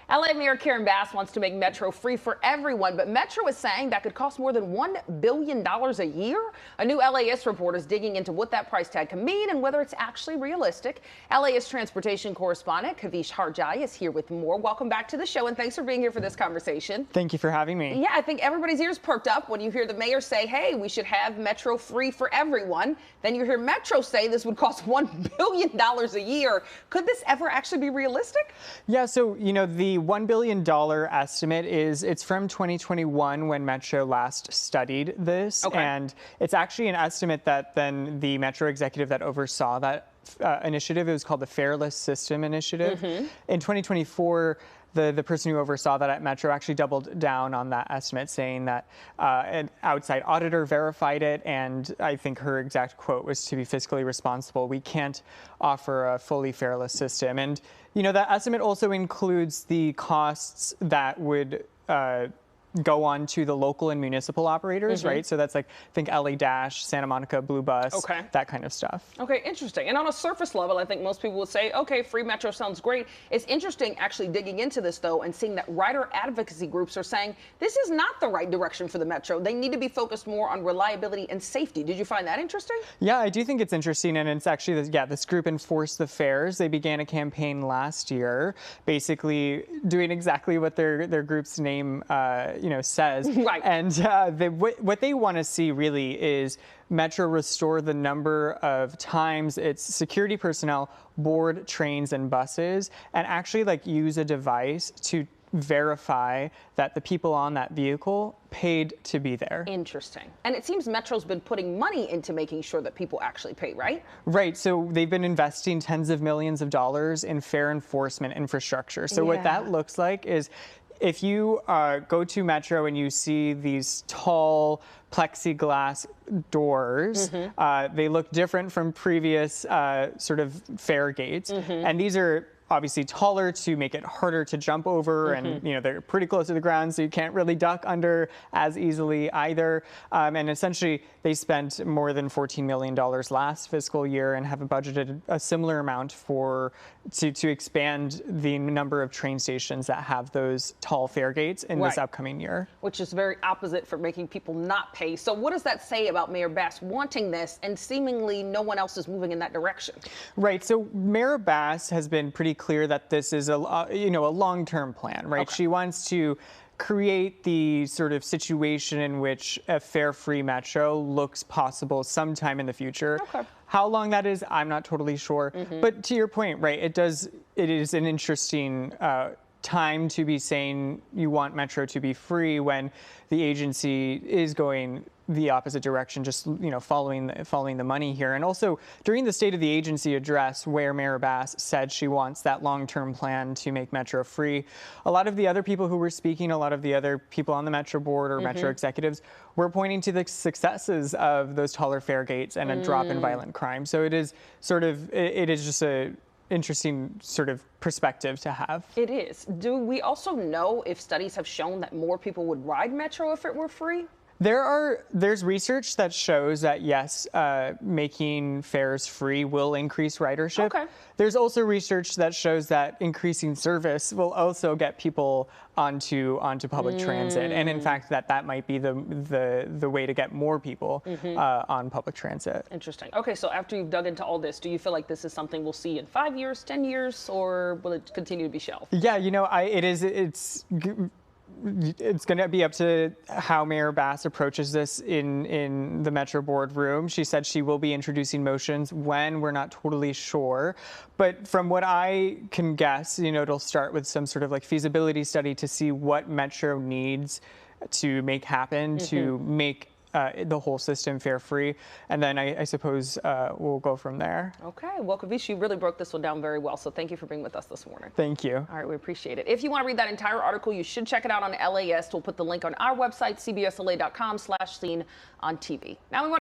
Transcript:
LA Mayor Karen Bass wants to make Metro free for everyone, but Metro is saying that could cost more than $1 billion a year. A new LAist report is digging into what that price tag can mean and whether it's actually realistic. LAist transportation correspondent Kavish Harjai is here with more. Welcome back to the show, and thanks for being here for this conversation. Thank you for having me. Yeah, I think everybody's ears perked up when you hear the mayor say, hey, we should have Metro free for everyone. Then you hear Metro say this would cost $1 billion a year. Could this ever actually be realistic? Yeah, so, the $1 billion estimate it's from 2021 when Metro last studied this. Okay. And it's actually an estimate that then the Metro executive that oversaw that initiative, it was called the Fairless System Initiative. In 2024, the person who oversaw that at Metro actually doubled down on that estimate, saying that an outside auditor verified it, and I think her exact quote was, to be fiscally responsible, we can't offer a fully fairless system. And, that estimate also includes the costs that would go on to the local and municipal operators, right? So that's like, think LAist, Santa Monica Blue Bus, that kind of stuff. Okay, interesting. And on a surface level, I think most people would say, okay, free Metro sounds great. It's interesting actually digging into this, though, and seeing that rider advocacy groups are saying this is not the right direction for the Metro. They need to be focused more on reliability and safety. Did you find that interesting? Yeah, I do think it's interesting, and it's actually, this group Enforce the Fares. They began a campaign last year, basically doing exactly what their group's name says. Right. And what they want to see really is Metro restore the number of times its security personnel board trains and buses, and actually use a device to verify that the people on that vehicle paid to be there. Interesting. And it seems Metro's been putting money into making sure that people actually pay, right? Right. So they've been investing tens of millions of dollars in fare enforcement infrastructure. So what that looks like is, if you go to Metro and you see these tall plexiglass doors, they look different from previous sort of fare gates. And these are obviously taller to make it harder to jump over, and they're pretty close to the ground, so you can't really duck under as easily either. And essentially, they spent more than $14 million last fiscal year and have budgeted a similar amount to expand the number of train stations that have those tall fare gates in this upcoming year. Which is very opposite for making people not pay. So what does that say about Mayor Bass wanting this, and seemingly no one else is moving in that direction? Right. So Mayor Bass has been pretty clear that this is a long-term plan, right? She wants to create the sort of situation in which a fare-free Metro looks possible sometime in the future. How long that is, I'm not totally sure. But to your point, right, it is an interesting time to be saying you want Metro to be free when the agency is going the opposite direction, just following the money here. And also during the State of the Agency address, where Mayor Bass said she wants that long-term plan to make Metro free, a lot of the other people who were speaking, a lot of the other people on the Metro board or Metro executives were pointing to the successes of those taller fare gates and a drop in violent crime. So it is just a interesting sort of perspective to have. It is. Do we also know if studies have shown that more people would ride Metro if it were free? There's research that shows that yes, making fares free will increase ridership. There's also research that shows that increasing service will also get people onto public transit, and in fact that might be the way to get more people on public transit. Interesting. Okay, so after you've dug into all this, do you feel like this is something we'll see in 5 years, 10 years, or will it continue to be shelved? Yeah, it's going to be up to how Mayor Bass approaches this in the Metro board room. She said she will be introducing motions when, we're not totally sure. But from what I can guess, it'll start with some sort of feasibility study to see what Metro needs to make happen to make the whole system fare-free, and then I suppose we'll go from there. Okay, well, Kavish, you really broke this one down very well, so thank you for being with us this morning. Thank you. All right, we appreciate it. If you want to read that entire article, you should check it out on LAist. We'll put the link on our website, cbsla.com/seen on TV. Now we want